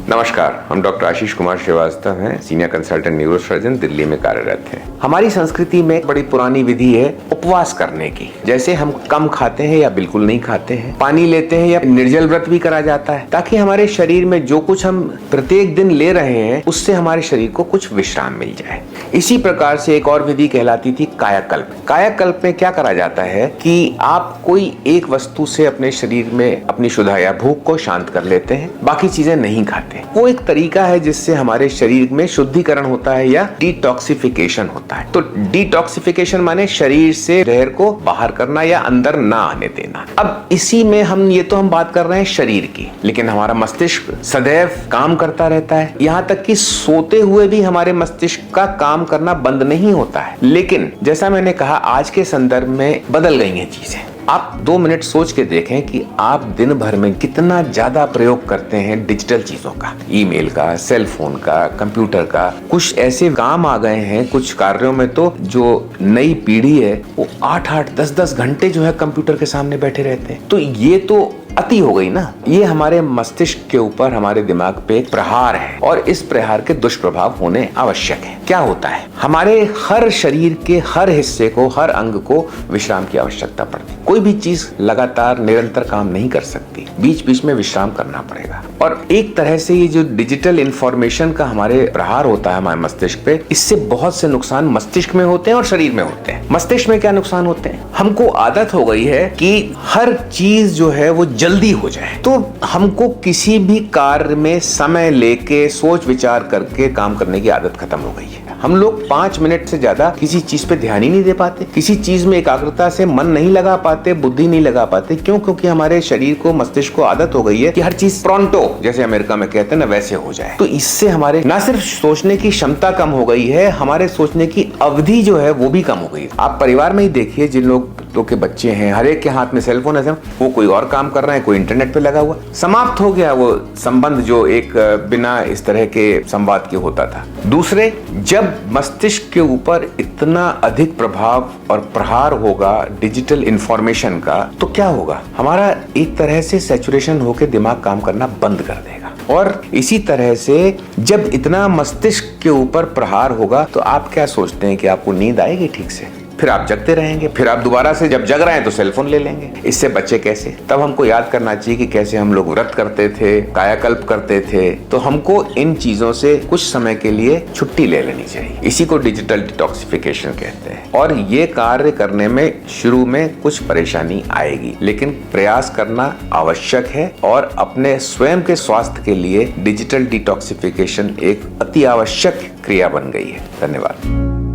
नमस्कार, हम डॉक्टर आशीष कुमार श्रीवास्तव हैं, सीनियर कंसल्टेंट न्यूरोसर्जन, दिल्ली में कार्यरत हैं। हमारी संस्कृति में एक बड़ी पुरानी विधि है उपवास करने की। जैसे हम कम खाते हैं या बिल्कुल नहीं खाते हैं, पानी लेते हैं या निर्जल व्रत भी करा जाता है, ताकि हमारे शरीर में जो कुछ हम प्रत्येक दिन ले रहे हैं उससे हमारे शरीर को कुछ विश्राम मिल जाए। इसी प्रकार से एक और विधि कहलाती थी कायाकल्प। कायाकल्प में क्या करा जाता है कि आप कोई एक वस्तु से अपने शरीर में अपनी क्षुधा या भूख को शांत कर लेते हैं, बाकी चीजें नहीं खाते। वो एक तरीका है जिससे हमारे शरीर में शुद्धिकरण होता है या डिटॉक्सिफिकेशन होता है। तो डिटॉक्सिफिकेशन माने शरीर से जहर को बाहर करना या अंदर ना आने देना। अब इसी में हम बात कर रहे हैं शरीर की, लेकिन हमारा मस्तिष्क सदैव काम करता रहता है। यहाँ तक कि सोते हुए भी हमारे मस्तिष्क का काम करना बंद नहीं होता है। लेकिन जैसा मैंने कहा, आज के संदर्भ में बदल गई हैं चीजें। आप 2 मिनट सोच के देखें कि आप दिन भर में कितना ज्यादा प्रयोग करते हैं डिजिटल चीजों का, ईमेल का, सेल फोन का, कंप्यूटर का। कुछ ऐसे काम आ गए हैं कुछ कार्यों में तो जो नई पीढ़ी है वो 8-8, 10-10 घंटे जो है कंप्यूटर के सामने बैठे रहते हैं। तो ये तो अति हो गई ना। ये हमारे मस्तिष्क के ऊपर, हमारे दिमाग पे एक प्रहार है और इस प्रहार के दुष्प्रभाव होने आवश्यक है। क्या होता है, हमारे हर शरीर के हर हिस्से को, हर अंग को विश्राम की आवश्यकता पड़ती है। कोई भी चीज लगातार निरंतर काम नहीं कर सकती, बीच बीच में विश्राम करना पड़ेगा। और एक तरह से ये जो डिजिटल इंफॉर्मेशन का हमारे प्रहार होता है हमारे मस्तिष्क पे, इससे बहुत से नुकसान मस्तिष्क में होते हैं और शरीर में होते हैं। मस्तिष्क में क्या नुकसान होते हैं, हमको आदत हो गई है कि हर चीज जो है वो जल्दी हो जाए। तो हमको किसी भी कार्य में समय लेके सोच विचार करके काम करने की आदत खत्म हो गई है। हम लोग 5 मिनट से ज्यादा किसी चीज पे ध्यान ही नहीं दे पाते, किसी चीज में एकाग्रता से मन नहीं लगा पाते, बुद्धि नहीं लगा पाते। क्यों? क्योंकि हमारे शरीर को, मस्तिष्क को आदत हो गई है कि हर चीज प्रोंटो, जैसे अमेरिका में कहते हैं ना, वैसे हो जाए। तो इससे हमारे न सिर्फ सोचने की क्षमता कम हो गई है, हमारे सोचने की अवधि जो है वो भी कम हो गई है। आप परिवार में ही देखिए, जिन लोग के बच्चे हैं, हर एक के हाथ में सेल फोन है, वो कोई और काम कर रहे हैं, कोई इंटरनेट पे लगा हुआ। समाप्त हो गया वो संबंध जो एक बिना इस तरह के संवाद के होता था। दूसरे, जब मस्तिष्क के ऊपर इतना अधिक प्रभाव और प्रहार होगा डिजिटल इंफॉर्मेशन का, तो क्या होगा, हमारा एक तरह से सैचुरेशन होकर दिमाग काम करना बंद कर देगा। और इसी तरह से जब इतना मस्तिष्क के ऊपर प्रहार होगा तो आप क्या सोचते हैं कि आपको नींद आएगी ठीक से? फिर आप जगते रहेंगे, फिर आप दोबारा से जब जग रहे हैं तो सेलफोन ले लेंगे। इससे बचे कैसे? तब हमको याद करना चाहिए कि कैसे हम लोग व्रत करते थे, कायाकल्प करते थे। तो हमको इन चीजों से कुछ समय के लिए छुट्टी ले लेनी चाहिए। इसी को डिजिटल डिटॉक्सिफिकेशन कहते हैं। और ये कार्य करने में शुरू में कुछ परेशानी आएगी, लेकिन प्रयास करना आवश्यक है। और अपने स्वयं के स्वास्थ्य के लिए डिजिटल डिटॉक्सिफिकेशन एक अति आवश्यक क्रिया बन गई है। धन्यवाद।